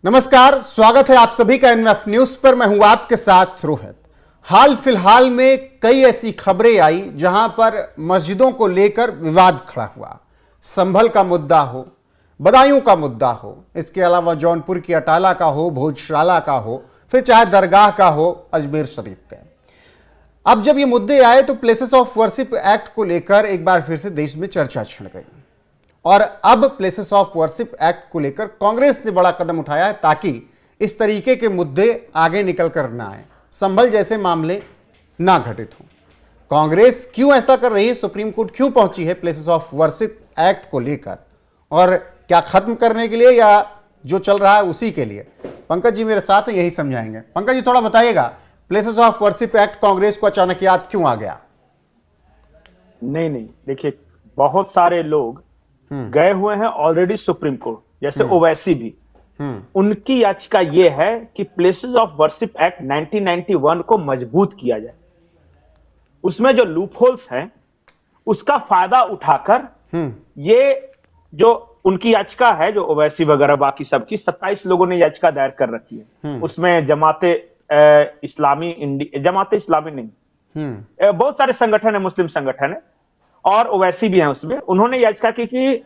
नमस्कार, स्वागत है आप सभी का एनएफ न्यूज पर। मैं हूं आपके साथ रोहित। हाल फिलहाल में कई ऐसी खबरें आई जहां पर मस्जिदों को लेकर विवाद खड़ा हुआ। संभल का मुद्दा हो, बदायूं का मुद्दा हो, इसके अलावा जौनपुर की अटाला का हो, भोजशाला का हो, फिर चाहे दरगाह का हो, अजमेर शरीफ का। अब जब ये मुद्दे आए तो प्लेसेस ऑफ वर्शिप एक्ट को लेकर एक बार फिर से देश में चर्चा छिड़ गई और अब प्लेसेस ऑफ वर्शिप एक्ट को लेकर कांग्रेस ने बड़ा कदम उठाया है ताकि इस तरीके के मुद्दे आगे निकल कर ना आए, संभल जैसे मामले ना घटित हों। कांग्रेस क्यों ऐसा कर रही है, सुप्रीम कोर्ट क्यों पहुंची है प्लेसेस ऑफ वर्शिप एक्ट को लेकर, और क्या खत्म करने के लिए या जो चल रहा है उसी के लिए? पंकज जी मेरे साथ हैं, यही समझाएंगे। पंकज जी थोड़ा बताइएगा, places of worship act Congress को अचानक याद क्यों आ गया? नहीं, देखिए, बहुत सारे लोग गए हुए हैं ऑलरेडी सुप्रीम कोर्ट, जैसे ओवैसी भी। उनकी याचिका यह है कि प्लेसेस ऑफ वर्शिप एक्ट 1991 को मजबूत किया जाए। उसमें जो लूप होल्स हैं उसका फायदा उठाकर ये जो उनकी याचिका है, जो ओवैसी वगैरह बाकी सबकी 27 लोगों ने याचिका दायर कर रखी है। उसमें जमाते इस्लामी नहीं, बहुत सारे संगठन है, मुस्लिम संगठन है और ओवैसी भी हैं उसमें। उन्होंने याचिका की कि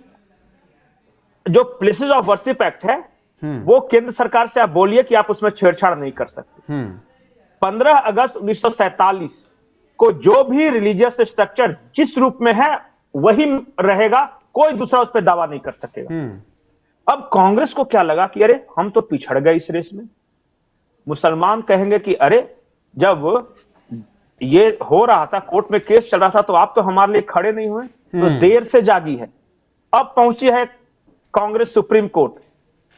जो प्लेसेस ऑफ वर्शिप एक्ट है वो केंद्र सरकार से आप बोलिए कि आप उसमें छेड़छाड़ नहीं कर सकते। 15 अगस्त 1947 को जो भी रिलीजियस स्ट्रक्चर जिस रूप में है वही रहेगा, कोई दूसरा उस पर दावा नहीं कर सकेगा। अब कांग्रेस को क्या लगा कि अरे हम तो पिछड़ गए इस रेस में। मुसलमान कहेंगे कि अरे जब ये हो रहा था, कोर्ट में केस चल रहा था, तो आप तो हमारे लिए खड़े नहीं हुए। तो देर से जागी है। अब पहुंची है कांग्रेस सुप्रीम कोर्ट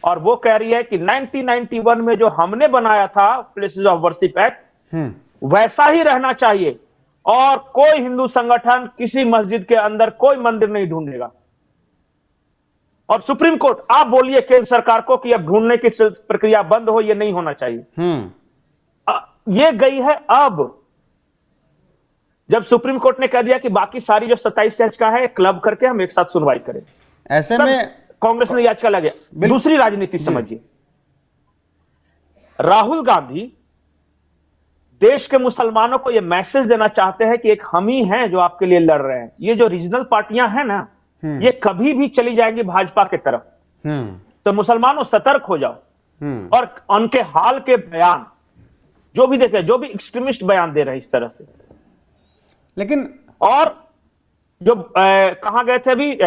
और वो कह रही है कि 1991 में जो हमने बनाया था प्लेसेस ऑफ वर्शिप एक्ट वैसा ही रहना चाहिए और कोई हिंदू संगठन किसी मस्जिद के अंदर कोई मंदिर नहीं ढूंढेगा। और सुप्रीम कोर्ट आप बोलिए केंद्र सरकार को कि अब ढूंढने की प्रक्रिया बंद हो, ये नहीं होना चाहिए। ये गई है। अब जब सुप्रीम कोर्ट ने कह दिया कि बाकी सारी जो 27 याचिका है क्लब करके हम एक साथ सुनवाई करें, ऐसे में कांग्रेस ने याचिका लगे। दूसरी राजनीति समझिए, राहुल गांधी देश के मुसलमानों को यह मैसेज देना चाहते हैं कि एक हम ही हैं जो आपके लिए लड़ रहे हैं। ये जो रीजनल पार्टियां हैं ना, ये कभी भी चली जाएंगी भाजपा की तरफ। तो मुसलमानों सतर्क हो जाओ। और उनके हाल के बयान जो भी देखे, जो भी एक्सट्रीमिस्ट बयान दे रहे हैं इस तरह से, लेकिन और जो कहां गए थे अभी,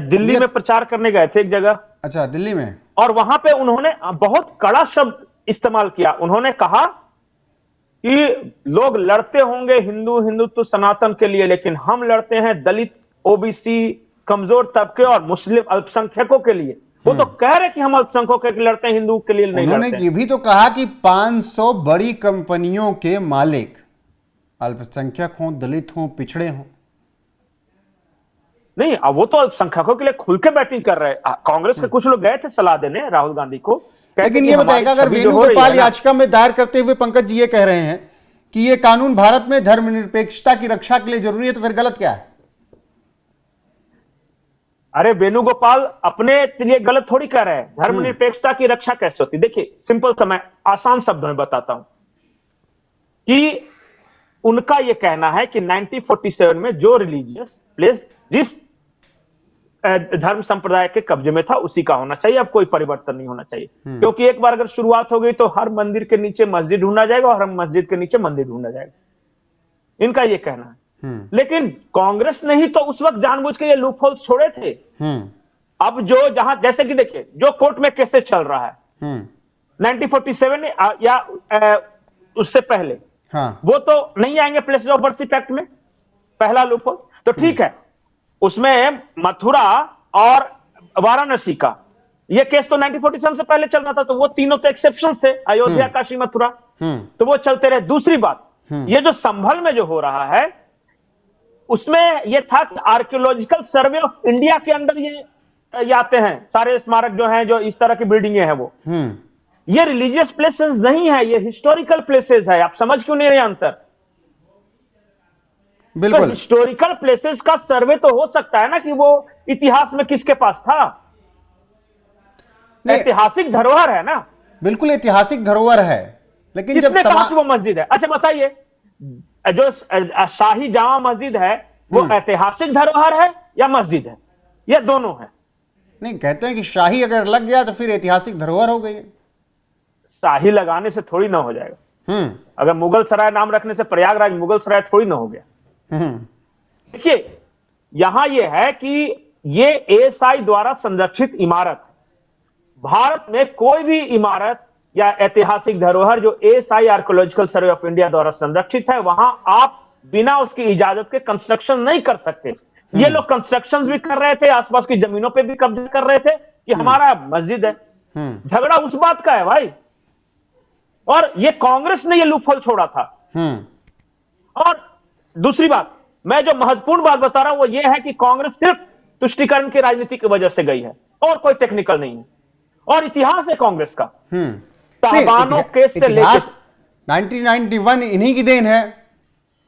दिल्ली में प्रचार करने गए थे एक जगह। अच्छा, दिल्ली में। और वहां पे उन्होंने बहुत कड़ा शब्द इस्तेमाल किया। उन्होंने कहा कि लोग लड़ते होंगे हिंदुत्व सनातन के लिए, लेकिन हम लड़ते हैं दलित, ओबीसी, कमजोर तबके और मुस्लिम अल्पसंख्यकों के लिए। वो तो कह रहे कि हम अल्पसंख्यकों के लिए लड़ते हैं, हिंदू के लिए नहीं लड़ते। उन्होंने ये भी तो कहा कि 500 बड़ी कंपनियों के मालिक अल्पसंख्यक हों, दलित हों, पिछड़े हों। नहीं, अब वो तो अल्पसंख्यकों के लिए खुल के बैटिंग कर रहे हैं। कांग्रेस के कुछ लोग गए थे सलाह देने राहुल गांधी को। लेकिन ये बताएगा, अगर वेणुगोपाल याचिका में दायर करते हुए पंकज जी ये कह रहे हैं कि ये कानून भारत में धर्मनिरपेक्षता की रक्षा के लिए जरूरी है, तो फिर गलत क्या है? अरे वेणुगोपाल अपने लिए गलत थोड़ी कह रहे हैं। धर्मनिरपेक्षता की रक्षा कैसे होती? देखिए, सिंपल सा मैं आसान शब्दों में बताता हूं कि उनका यह कहना है कि 1947 में जो रिलीजियस प्लेस जिस धर्म संप्रदाय के कब्जे में था उसी का होना चाहिए, अब कोई परिवर्तन नहीं होना चाहिए। क्योंकि एक बार अगर शुरुआत हो गई तो हर मंदिर के नीचे मस्जिद ढूंढा जाएगा और हर मस्जिद के नीचे मंदिर ढूंढा जाएगा। इनका यह कहना है। लेकिन कांग्रेस ने ही तो उस वक्त जानबूझ के ये लूप होल्स छोड़े थे। अब जो जहां, जैसे कि देखिए, जो कोर्ट में केसेस चल रहा है 1947 या उससे पहले, वो तो नहीं आएंगे प्लेसेस ऑफ वर्शिप एक्ट में, पहला लूप होल तो ठीक है। उसमें मथुरा और वाराणसी का ये केस तो 1947 से पहले चल रहा था, तो वो तीनों तो एक्सेप्शन थे, अयोध्या, काशी, मथुरा, तो वो चलते रहे। दूसरी बात, ये जो संभल में जो हो रहा है उसमें ये था कि आर्कियोलॉजिकल सर्वे ऑफ इंडिया के अंदर ये आते हैं सारे स्मारक जो हैं, जो इस तरह की बिल्डिंगें हैं वो। ये रिलीजियस प्लेसेस नहीं है, ये हिस्टोरिकल प्लेसेस है। आप समझ क्यों नहीं रहे अंतर? बिल्कुल। तो हिस्टोरिकल प्लेसेस का सर्वे तो हो सकता है ना कि वो इतिहास में किसके पास था। नहीं। ऐतिहासिक धरोहर है ना। बिल्कुल ऐतिहासिक धरोहर है, लेकिन जब किसने कहा कि वो मस्जिद है? अच्छा बताइए, जो शाही जामा मस्जिद है वो ऐतिहासिक धरोहर है या मस्जिद है? ये दोनों है। नहीं, कहते हैं कि शाही अगर लग गया तो फिर ऐतिहासिक धरोहर हो गई है। शाही लगाने से थोड़ी ना हो जाएगा। हम्म अगर मुगल सराय नाम रखने से प्रयागराज मुगल सराय थोड़ी ना हो गया। हम्म देखिए, यहां यह है कि ये एएसआई द्वारा संरक्षित इमारत है। भारत में कोई भी इमारत या ऐतिहासिक धरोहर जो ASI archaeological survey of India द्वारा संरक्षित है, वहां आप बिना उसकी इजाजत के कंस्ट्रक्शन नहीं कर सकते। ये लोग कंस्ट्रक्शन भी कर रहे थे, आसपास की जमीनों पे भी कब्जा कर रहे थे कि हमारा मस्जिद है। झगड़ा उस बात का है भाई। और ये कांग्रेस ने ये लूपहोल छोड़ा था। और दूसरी बात, मैं जो महत्वपूर्ण बात बता रहा हूं वो ये है कि कांग्रेस सिर्फ तुष्टीकरण की राजनीति की वजह से गई है और कोई टेक्निकल नहीं है। और इतिहास है कांग्रेस का, साहबानो केस से लेकर 1991 इन्हीं की देन है,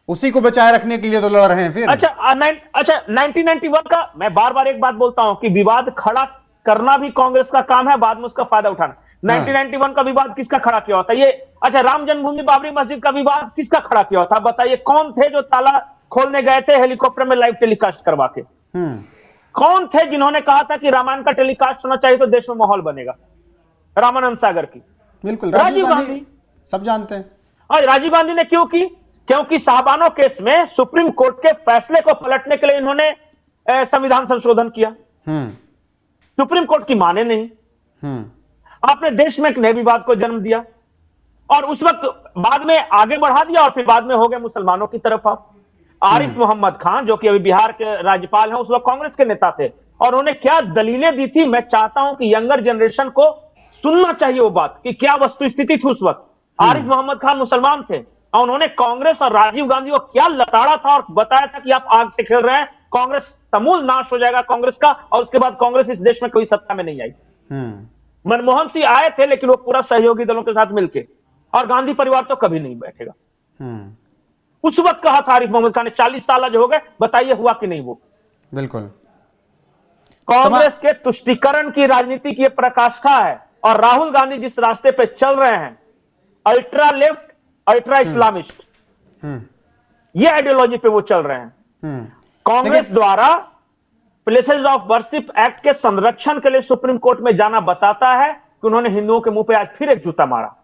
उसी को बचाए रखने के लिए तो लड़ रहे हैं फिर। अच्छा 1991 का मैं बार बार एक बात बोलता हूं कि विवाद खड़ा करना भी कांग्रेस का काम है, बाद में उसका फायदा उठाना। 1991 का विवाद किसका खड़ा किया होता? ये अच्छा, राम जन्मभूमि बाबरी मस्जिद का विवाद किसका खड़ा किया होता? बताइए, कौन थे जो ताला खोलने गए थे हेलीकॉप्टर में लाइव टेलीकास्ट करवा के? कौन थे जिन्होंने कहा था कि रामायण का टेलीकास्ट होना चाहिए तो देश में माहौल बनेगा? रामानंद सागर की। बिल्कुल, राजीव गांधी, सब जानते हैं। और राजीव गांधी ने क्यों की? क्योंकि साहबानो केस में सुप्रीम कोर्ट के फैसले को पलटने के लिए इन्होंने संविधान संशोधन किया। सुप्रीम कोर्ट की माने नहीं। आपने देश में एक नए विवाद को जन्म दिया और उस वक्त बाद में आगे बढ़ा दिया और फिर बाद में हो गए मुसलमानों की तरफ आप। आरिफ मोहम्मद खान जो कि अभी बिहार के राज्यपाल हैं, उस वक्त कांग्रेस के नेता थे और उन्होंने क्या दलीलें दी थी। मैं चाहता हूं कि यंगर जनरेशन को सुनना चाहिए वो बात कि क्या वस्तु स्थिति थी उस वक्त। आरिफ मोहम्मद खान मुसलमान थे और उन्होंने कांग्रेस और राजीव गांधी को क्या लताड़ा था और बताया था कि आप आग से खेल रहे हैं, कांग्रेस समूल नाश हो जाएगा कांग्रेस का, और उसके बाद कांग्रेस इस देश में कोई सत्ता में नहीं आई। मनमोहन सिंह आए थे लेकिन वो पूरा सहयोगी दलों के साथ मिलकर, और गांधी परिवार तो कभी नहीं बैठेगा। उस वक्त कहा था आरिफ मोहम्मद खान ने, 40 साल आज हो गए, बताइए हुआ कि नहीं? वो बिल्कुल कांग्रेस के तुष्टीकरण की राजनीति की पराकाष्ठा है। और राहुल गांधी जिस रास्ते पे चल रहे हैं, अल्ट्रा लेफ्ट, अल्ट्रा इस्लामिस्ट, ये आइडियोलॉजी पे वो चल रहे हैं। कांग्रेस द्वारा प्लेसेस ऑफ वर्शिप एक्ट के संरक्षण के लिए सुप्रीम कोर्ट में जाना बताता है कि उन्होंने हिंदुओं के मुंह पे आज फिर एक जूता मारा।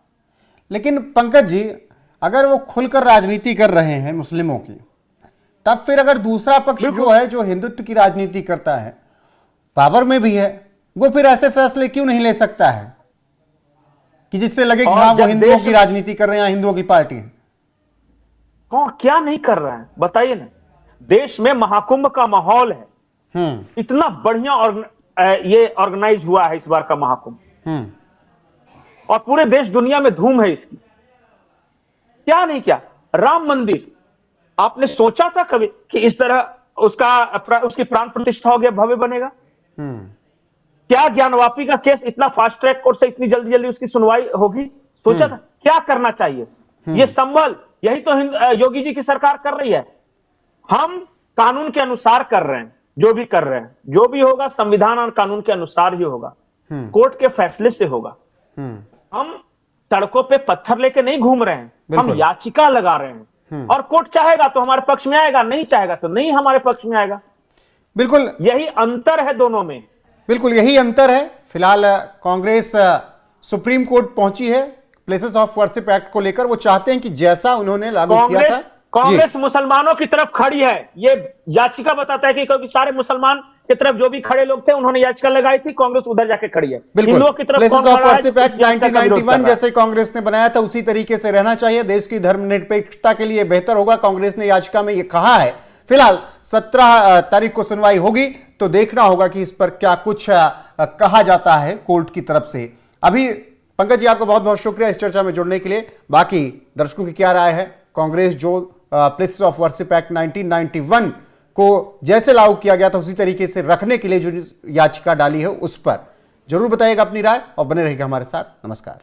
लेकिन पंकज जी, अगर वो खुलकर राजनीति कर रहे हैं मुस्लिमों की, तब फिर अगर दूसरा पक्ष जो है जो हिंदुत्व की राजनीति करता है, पावर में भी है, वो फिर ऐसे फैसले क्यों नहीं ले सकता है कि जिससे लगे कि हाँ वो हिंदुओं की राजनीति कर रहे हैं, हिंदुओं की पार्टी है? कौन क्या नहीं कर रहा है बताइए ना। देश में महाकुंभ का माहौल है, इतना बढ़िया ये ऑर्गेनाइज हुआ है इस बार का महाकुंभ, और पूरे देश दुनिया में धूम है इसकी। क्या नहीं किया? राम मंदिर, आपने सोचा था कभी कि इस तरह उसकी प्राण प्रतिष्ठा हो गया, भव्य बनेगा? क्या ज्ञानवापी का केस इतना फास्ट ट्रैक कोर्ट से इतनी जल्दी जल्दी उसकी सुनवाई होगी? सोचा था? क्या करना चाहिए? ये संभल, यही तो योगी जी की सरकार कर रही है। हम कानून के अनुसार कर रहे हैं, जो भी कर रहे हैं, जो भी होगा संविधान और कानून के अनुसार ही होगा, कोर्ट के फैसले से होगा। हम सड़कों पे पत्थर लेके नहीं घूम रहे हैं, हम याचिका लगा रहे हैं, और कोर्ट चाहेगा तो हमारे पक्ष में आएगा, नहीं चाहेगा तो नहीं हमारे पक्ष में आएगा। बिल्कुल यही अंतर है दोनों में। बिल्कुल यही अंतर है। फिलहाल कांग्रेस सुप्रीम कोर्ट पहुंची है प्लेसेस ऑफ वर्शिप एक्ट को लेकर। वो चाहते हैं कि जैसा उन्होंने लागू किया था, कांग्रेस मुसलमानों की तरफ खड़ी है। ये याचिका बताता है कि क्योंकि सारे मुसलमान की तरफ जो भी खड़े लोग थे उन्होंने याचिका लगाई थी, कांग्रेस उधर जाके खड़ी है। हिंदुओं की तरफ प्लेसेस ऑफ वर्शिप एक्ट 1991 जैसे कांग्रेस ने बनाया था उसी तरीके से रहना चाहिए, देश की धर्मनिरपेक्षता के लिए बेहतर होगा, कांग्रेस ने याचिका में ये कहा है। फिलहाल 17 तारीख को सुनवाई होगी तो देखना होगा कि इस पर क्या कुछ कहा जाता है कोर्ट की तरफ से। अभी पंकज जी आपका बहुत बहुत शुक्रिया इस चर्चा में जुड़ने के लिए। बाकी दर्शकों की क्या राय है? कांग्रेस जो प्लेसेस ऑफ वर्शिप एक्ट 1991 को जैसे लागू किया गया था उसी तरीके से रखने के लिए जो याचिका डाली है उस पर जरूर बताइएगा अपनी राय और बने रहिएगा हमारे साथ। नमस्कार।